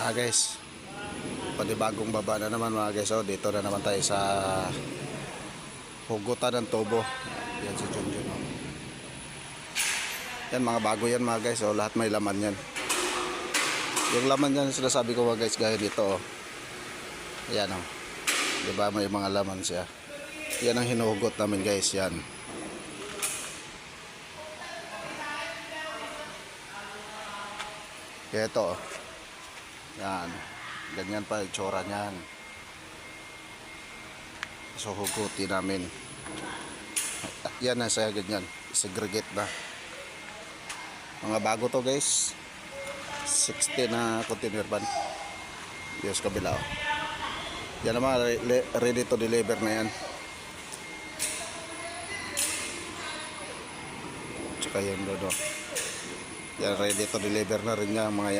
Guys, panibagong baba na naman mga guys. Dito na naman tayo sa hugutan ng tubo. Yan si Junjun. Yan mga bago yan mga guys. Lahat may laman yan. Yung laman yan sinasabi ko mga guys, gaya dito. Ayan o. Diba may mga laman siya. Yan ang hinuhugot namin guys. Yan. Kaya ito. Yan. Ganyan pa yung tsura niyan. So hugutin namin. Yan na siya ganyan. Segregate na. Mga bago to guys. 60 na container van. Yes, kabila. Yan naman ready to deliver na yan. Tsaka yung dodo. Yan ready to deliver na rin nga mga yan.